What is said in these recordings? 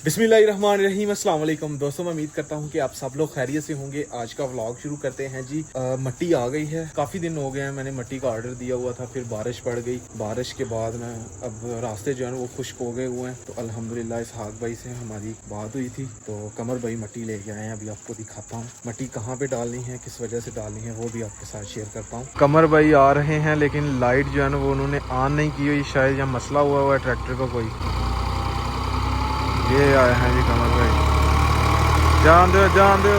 बिस्मिल्लाहिर्रहमानिर्रहीम, अस्सलाम वालेकुम दोस्तों। मैं उम्मीद करता हूँ कि आप सब लोग खैरियत से होंगे। आज का व्लॉग शुरू करते हैं जी। मट्टी आ गई है, काफ़ी दिन हो गए हैं मैंने मट्टी का ऑर्डर दिया हुआ था, फिर बारिश पड़ गई। बारिश के बाद में अब रास्ते जो है वो खुश्क हो गए हुए हैं। तो अल्हम्दुलिल्लाह इसहाक भाई से हमारी बात हुई थी, तो कमर भाई मट्टी लेके आए हैं। अभी आपको दिखाता हूँ मट्टी कहाँ पे डालनी है, किस वजह से डालनी है, वो भी आपके साथ शेयर करता हूँ। कमर भाई आ रहे हैं, लेकिन लाइट जो है ना वो उन्होंने ऑन नहीं की हुई, शायद यहाँ मसला हुआ है ट्रैक्टर का कोई। ये आए हैं जी कमर भाई, जान दो जान दो।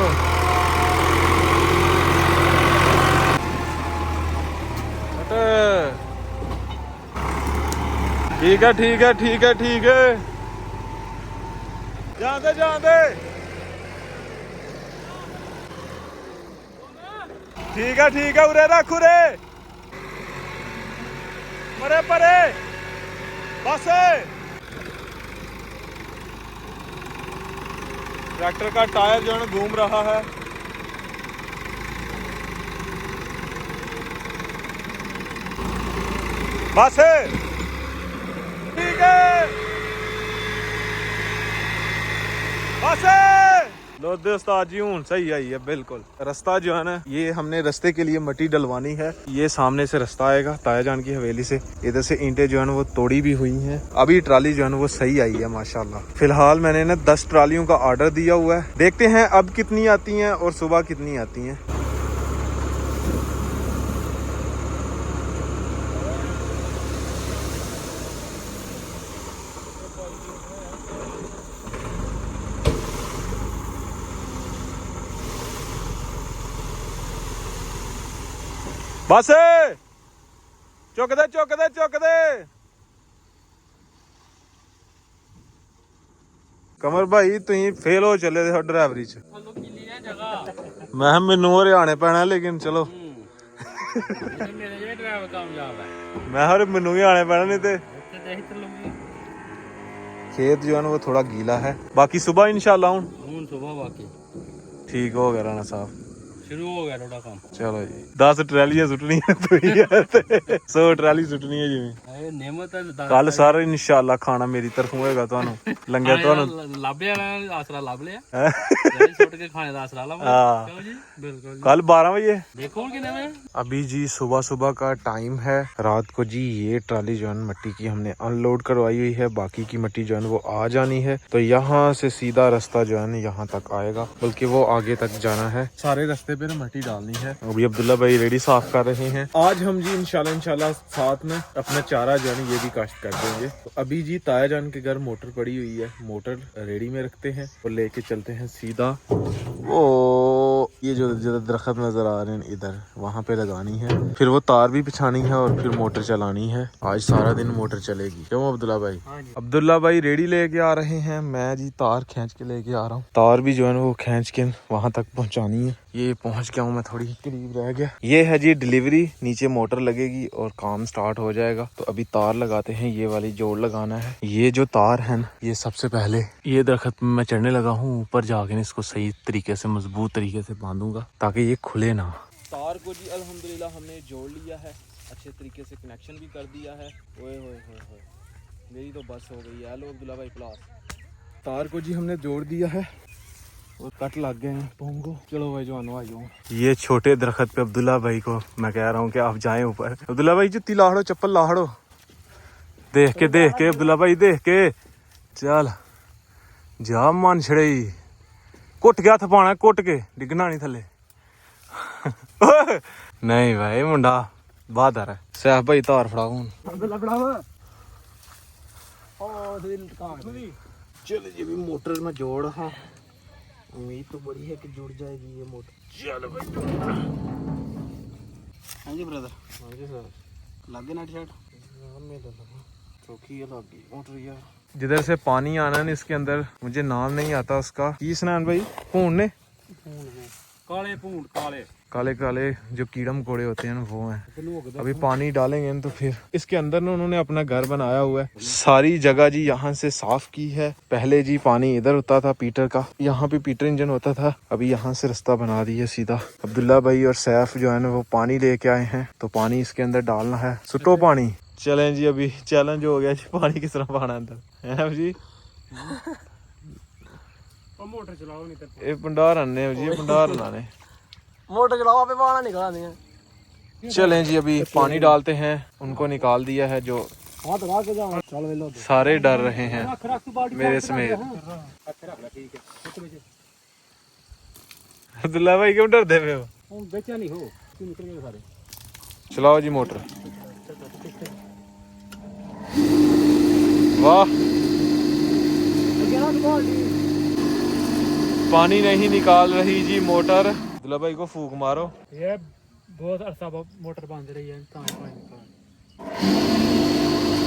ठीक है ठीक है ठीक है ठीक है, जान दे जान दे। ठीक है उरे रख उरे, परे परे बस। ट्रैक्टर का टायर जो है घूम रहा है। बस ठीक है, बस लो उस्ताद जी हूँ सही आई है बिल्कुल। रास्ता जो है ना, ये हमने रास्ते के लिए मट्टी डलवानी है। ये सामने से रास्ता आएगा ताया जान की हवेली से। इधर से ईंटें जो है ना वो तोड़ी भी हुई हैं। अभी ट्राली जो है ना वो सही आई है माशाल्लाह। फिलहाल मैंने ना 10 ट्रालियों का ऑर्डर दिया हुआ है। देखते हैं अब कितनी आती हैं और सुबह कितनी आती हैं। बस चुक दे चुक दे चुक दे। कमर भाई तुम फेल हो चले थे ड्राइवरी च। मैं मैनू हरियाणे पैना, लेकिन चलो मैं हर मैनू भी आने पैना, नहीं ते खेत जो है ना वो थोड़ा गीला है। बाकी सुबह इंशाल्लाह हूँ सुबह बाकी ठीक हो गया राणा साहब, शुरू हो गया थोड़ा काम। चलो जी 10 ट्रैलियां सुटनी है तो 100 ट्रैली सुटनी है जिवें। नेमत कल सर इंशाल्लाह खाना मेरी तरफों होएगा, ਤੁਹਾਨੂੰ ਲੰਗਰ ਤੁਹਾਨੂੰ ਲੱਭ ਲਿਆ ਨਾ, ਆਸਰਾ ਲੱਭ ਲਿਆ ਜਿਹੜੀ ਛੁੱਟ ਕੇ ਖਾਣੇ ਦਾ ਆਸਰਾ ਲੱਭ ਲਿਆ। क्यों जी? बिल्कुल जी। कल 12 बजे देखो कितने में अभी जी सुबह सुबह का टाइम है। रात को जी ये ट्राली जो है मट्टी की हमने अनलोड करवाई हुई है। बाकी की मट्टी जो है वो आ जानी है। तो यहाँ से सीधा रास्ता जो है यहाँ तक आएगा, बल्कि वो आगे तक जाना है। सारे रास्ते पे मट्टी डालनी है। अभी अब्दुल्ला भाई रेडी साफ कर रहे हैं। आज हम जी इंशाल्लाह साथ में अपना चारा जो है ये भी काश्त कर देंगे। तो अभी जी ताया जान के घर मोटर पड़ी हुई है, मोटर रेडी में रखते हैं और लेके चलते हैं सीधा। ओ ये जो दरख्त नजर आ रहे हैं इधर, वहाँ पे लगानी है, फिर वो तार भी बिछानी है और फिर मोटर चलानी है। आज सारा दिन मोटर चलेगी। क्यों अब्दुल्ला भाई? अब्दुल्ला भाई रेडी लेके आ रहे हैं, मैं जी तार खींच के लेके आ रहा हूँ। तार भी जो है वो खींच के वहाँ तक पहुँचानी है। ये पहुँच गया हूँ मैं, थोड़ी करीब रह गया। ये है जी डिलीवरी, नीचे मोटर लगेगी और काम स्टार्ट हो जाएगा। तो अभी तार लगाते हैं, ये वाली जोड़ लगाना है। ये जो तार है ना, ये सबसे पहले ये दरख्त में मैं चढ़ने लगा हूँ, ऊपर जाके इसको सही तरीके से मजबूत तरीके से बांधूंगा ताकि ये खुले ना। तार को जी अल्हम्दुलिल्लाह हमने जोड़ लिया है, अच्छे तरीके से कनेक्शन भी कर दिया है। ओए होए होए होए, मेरी तो बस हो गई है। लो अब्दुल्ला भाई प्लास, तार को जी हमने जोड़ दिया है और कट लग गए हैं पोंग को। चलो भाई जवानो आ जाओ। ये छोटे दरख्त पे अब्दुल्ला भाई को मैं कह रहा हूँ कि आप जाएं ऊपर। अब्दुल्ला भाई जुत्ती लाहड़ो, चप्पल लाहड़ो, देख के अब्दुल्ला भाई देख के चल जा। मन छड़े कुट गया था पाना, कुट के डिगना नहीं थले। नहीं भाई मुंडा बहादुर है। सैफ भाई तार फड़ाओ हूं। चल जी भी मोटर में जोड़, हाँ उम्मीद तो बड़ी है कि जुड़ जाएगी ये मोटर। चलो भाई। हाँ जी ब्रदर, हाँ जी सर, लगे नाइट शर्ट मोटर यार। जिधर से पानी आना है इसके अंदर, मुझे नाम नहीं आता उसका। की स्नान भाई पूर्ण काले पूंड काले काले काले जो कीड़ा मकोड़े होते हैं वो हैं। अभी पानी डालेंगे तो फिर इसके अंदर ना उन्होंने अपना घर बनाया हुआ है। सारी जगह जी यहाँ से साफ की है। पहले जी पानी इधर होता था पीटर का, यहाँ पे पीटर इंजन होता था। अभी यहाँ से रास्ता बना दिया सीधा। अब्दुल्ला भाई और सैफ जो है ना वो पानी लेके आए हैं, तो पानी इसके अंदर डालना है। सुटो पानी। चलें जी, अभी चैलेंज हो गया जी, पानी किस तरह पाना अंदर है जी। मोटर चलाओ नहीं तो ये भंडार आने जी, भंडार बनाने। मोटर चलाओ आपे पानी निकला देंगे। चलें जी, अभी पानी डालते हैं। उनको निकाल दिया है जो सारे डर रहे हैं मेरे समेत। अब्दुल्ला भाई क्यों डरते पे हो? बेचा नहीं हो निकल गए सारे। चलाओ जी मोटर। वाह, पानी नहीं निकाल रही जी मोटर। अब्दुल्ला भाई को फूक मारो। ये बहुत अरसा मोटर बंद रही है।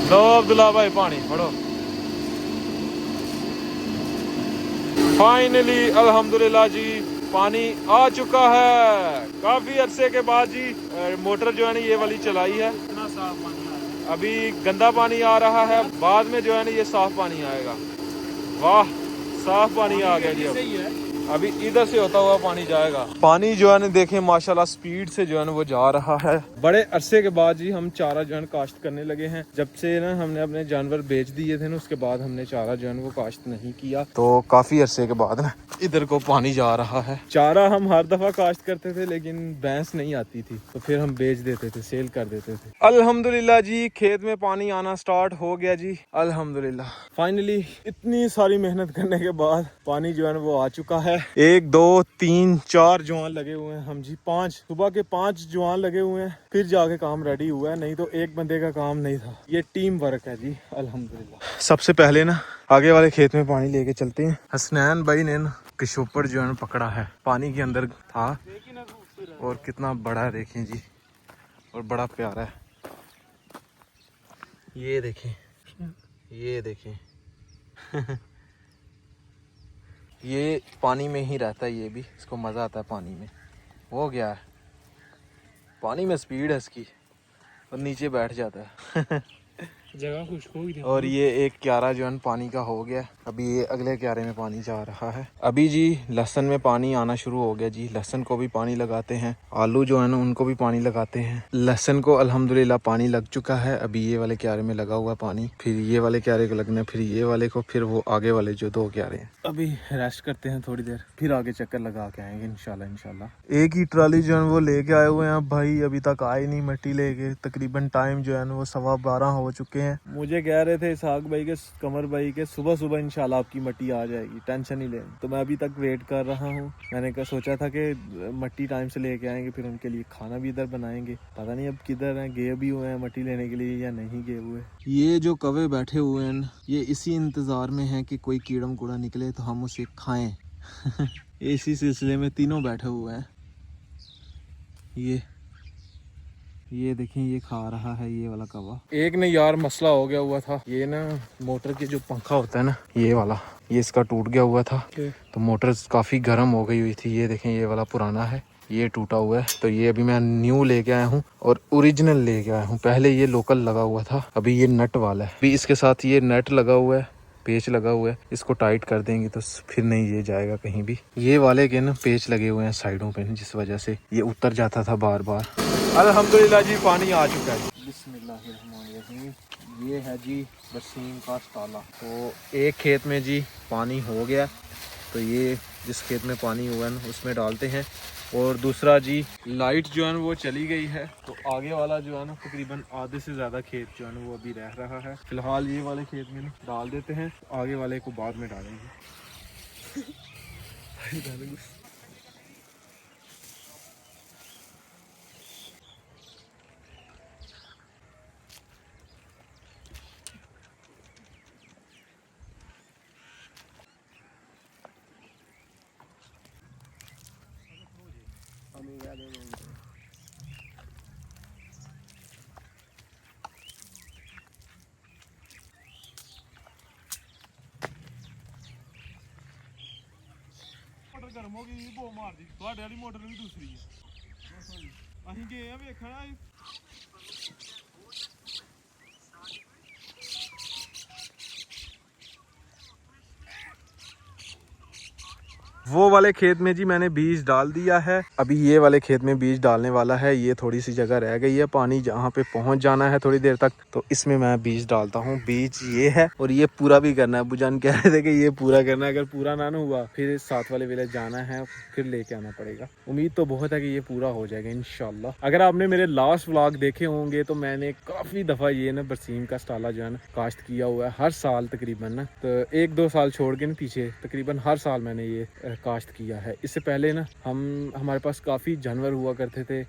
लो अब्दुल्ला भाई पानी फड़ो। फाइनली अल्हम्दुलिल्लाह जी पानी आ चुका है। काफी अरसे के बाद जी मोटर जो है ना ये वाली चलाई है। इतना साफ पानी आ रहा है। अभी गंदा पानी आ रहा है, बाद में जो है ना ये साफ पानी आएगा। वाह, साफ पानी आ गया जी। अभी इधर से होता हुआ पानी जाएगा। पानी जो है ना देखें माशाल्लाह स्पीड से जो है ना वो जा रहा है। बड़े अरसे के बाद जी हम चारा जो है ना काश्त करने लगे हैं। जब से ना हमने अपने जानवर बेच दिए थे ना उसके बाद हमने चारा जो है ना वो काश्त नहीं किया। तो काफी अरसे के बाद ना इधर को पानी जा रहा है। चारा हम हर दफा काश्त करते थे लेकिन भैंस नहीं आती थी तो फिर हम बेच देते थे, सेल कर देते थे। अल्हम्दुलिल्लाह जी खेत में पानी आना स्टार्ट हो गया जी। अल्हम्दुलिल्लाह फाइनली इतनी सारी मेहनत करने के बाद पानी जो है ना वो आ चुका है। 1 2 3 4 जवान लगे हुए हैं हम जी। 5 सुबह के 5 जवान लगे हुए हैं फिर जाके काम रेडी हुआ है, नहीं तो एक बंदे का काम नहीं था। ये टीम वर्क है जी अल्हम्दुलिल्लाह। सबसे पहले ना आगे वाले खेत में पानी लेके चलते हैं। हसनैन भाई ने ना किशोपर जो है ना पकड़ा है, पानी के अंदर था और कितना बड़ा है देखें जी, और बड़ा प्यारा है। ये देखें, ये देखें ये पानी में ही रहता है, ये भी इसको मज़ा आता है पानी में। हो गया है पानी में स्पीड है इसकी और नीचे बैठ जाता है जगह खुश्क हो गई। और ये एक क्यारा जो है पानी का हो गया। अभी ये अगले क्यारे में पानी जा रहा है। अभी जी लहसुन में पानी आना शुरू हो गया जी। लहसुन को भी पानी लगाते हैं, आलू जो है ना उनको भी पानी लगाते हैं। लहसुन को अल्हम्दुलिल्लाह पानी लग चुका है। अभी ये वाले क्यारे में लगा हुआ पानी, फिर ये वाले क्यारे को लगना, फिर ये वाले को, फिर वो आगे वाले जो 2 क्यारे हैं। अभी रेस्ट करते हैं थोड़ी देर, फिर आगे चक्कर लगा के आएंगे इंशाल्लाह। एक ही ट्राली जो है वो लेके आए हुए हैं भाई, अभी तक आए नहीं मिट्टी लेके। तकरीबन टाइम जो है वो 12:15 हो चुके हैं। मुझे कह रहे थे इसहाक भाई के, कमर भाई के, सुबह सुबह इंशाल्लाह आपकी मट्टी आ जाएगी, टेंशन नहीं लें। तो मैं अभी तक वेट कर रहा हूँ। मैंने सोचा था कि मट्टी टाइम से लेके आएंगे, फिर उनके लिए खाना भी इधर बनाएंगे। पता नहीं अब किधर हैं, गए भी हुए हैं मट्टी लेने के लिए या नहीं गए हुए। ये जो कौवे बैठे हुए हैं ये इसी इंतजार में हैं कि कोई कीड़म कूड़ा निकले तो हम उसे खाएं इसी सिलसिले में तीनों बैठे हुए हैं। ये देखें, ये खा रहा है ये वाला कौवा। एक ने यार मसला हो गया हुआ था, ये ना मोटर के जो पंखा होता है ना ये वाला, ये इसका टूट गया हुआ था। तो मोटर काफ़ी गर्म हो गई हुई थी। ये देखें ये वाला पुराना है, ये टूटा हुआ है। तो ये अभी मैं न्यू लेके आया हूँ और ओरिजिनल लेके आया हूँ। पहले ये लोकल लगा हुआ था, अभी ये नट वाला है। अभी इसके साथ ये नट लगा हुआ है, पेच लगा हुआ है। इसको टाइट कर देंगे तो फिर नहीं ये जाएगा कहीं भी। ये वाले के ना पेच लगे हुए हैं साइडों पे, जिस वजह से ये उतर जाता था बार बार। अल्हम्दुलिल्लाह जी पानी आ चुका है। बिस्मिल्लाहिर्रहमानिर्रहीम। ये है जी बरसीम का ताला। तो एक खेत में जी पानी हो गया, तो ये जिस खेत में पानी हुआ है उसमें डालते हैं। और दूसरा जी लाइट जो है ना वो चली गई है, तो आगे वाला जो है ना तकरीबन आधे से ज़्यादा खेत जो है ना वो अभी रह रहा है। फिलहाल ये वाले खेत में डाल देते हैं, आगे वाले को बाद में डालेंगे मोटर गर्म हो गई, बो मार दी। ਤੁਹਾਡੇ ਵਾਲੀ मोटर भी दूसरी है। ਅਸੀਂ ਗਏ ਆ ਵੇਖਣਾ। वो वाले खेत में जी मैंने बीज डाल दिया है, अभी ये वाले खेत में बीज डालने वाला है। ये थोड़ी सी जगह रह गई है, पानी जहाँ पे पहुँच जाना है थोड़ी देर तक, तो इसमें मैं बीज डालता हूँ। बीज ये है और ये पूरा भी करना है। बुजान कह रहे थे कि ये पूरा करना है, अगर पूरा ना हुआ फिर साथ वाले विलेज जाना है, फिर लेके आना पड़ेगा। उम्मीद तो बहुत है कि ये पूरा हो जाएगा इंशाल्लाह। अगर आपने मेरे लास्ट व्लॉग देखे होंगे तो मैंने काफ़ी दफ़ा ये ना बरसीम का स्टाला जो है ना काश्त किया हुआ है, हर साल तकरीबन ना, तो 1-2 साल छोड़ के ना पीछे तकरीबन हर साल मैंने ये काश्त किया है। इससे पहले ना हमारे पास काफ़ी जानवर हुआ करते थे,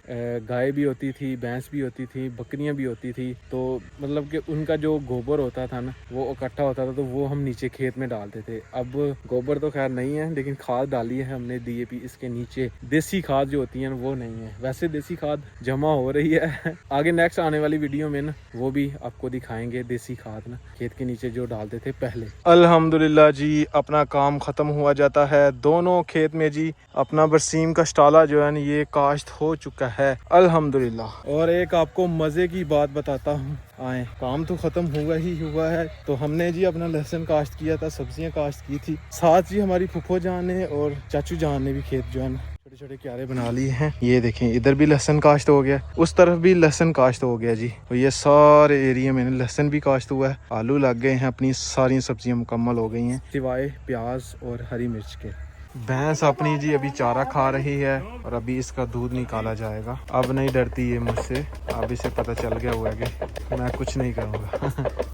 गाय भी होती थी, भैंस भी होती थी, बकरियां भी होती थी, तो मतलब कि उनका जो गोबर होता था ना वो इकट्ठा होता था, तो वो हम नीचे खेत में डालते थे। अब गोबर तो खैर नहीं है, लेकिन खाद डाली है हमने DAP इसके नीचे। देसी खाद जो होती है ना वो नहीं है, वैसे देसी खाद जमा हो रही है। आगे नेक्स्ट आने वाली वीडियो में ना वो भी आपको दिखाएंगे देसी खाद ना खेत के नीचे जो डालते थे पहले। अल्हम्दुलिल्लाह जी, अपना काम खत्म हुआ जाता है। दोनों खेत में जी अपना बरसीम का स्टाला जो है ना ये काश्त हो चुका है अल्हम्दुलिल्लाह। और एक आपको मज़े की बात बताता हूँ, आए काम तो ख़त्म हुआ ही हुआ है, तो हमने जी अपना लहसुन काश्त किया था, सब्जियां काश्त की थी, साथ जी हमारी फुफो जान ने और चाचू जान ने भी खेत जो है ना छोटे छोटे क्यारे बना लिए हैं। ये देखें, इधर भी लहसुन काश्त हो गया, उस तरफ भी लहसुन काश्त हो गया जी। और ये सारे एरिया में लहसुन भी काश्त हुआ है, आलू लग गए हैं, अपनी सारी सब्जियां मुकम्मल हो गई हैं सिवाय प्याज और हरी मिर्च के। भैंस अपनी जी अभी चारा खा रही है और अभी इसका दूध निकाला जाएगा। अब नहीं डरती ये मुझसे, अब इसे पता चल गया हुआ है कि मैं कुछ नहीं करूँगा।